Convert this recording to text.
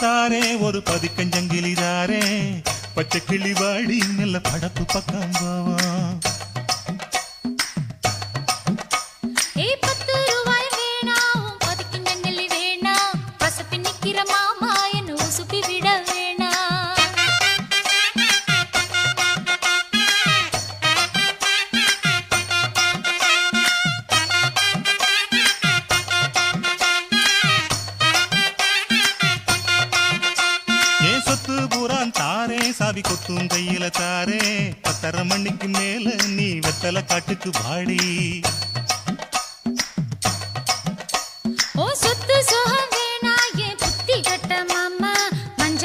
தாரே ஒரு பதிக்கஞ்சங்கிலி தாரே பச்சை கிளி வாடி மெல்ல படப்பு பக்கம் போவோம். தாரே சாவி கொத்தும் கையில தாரே 10:30 மணிக்கு மேல நீ வெத்தல காட்டுக்கு பாடி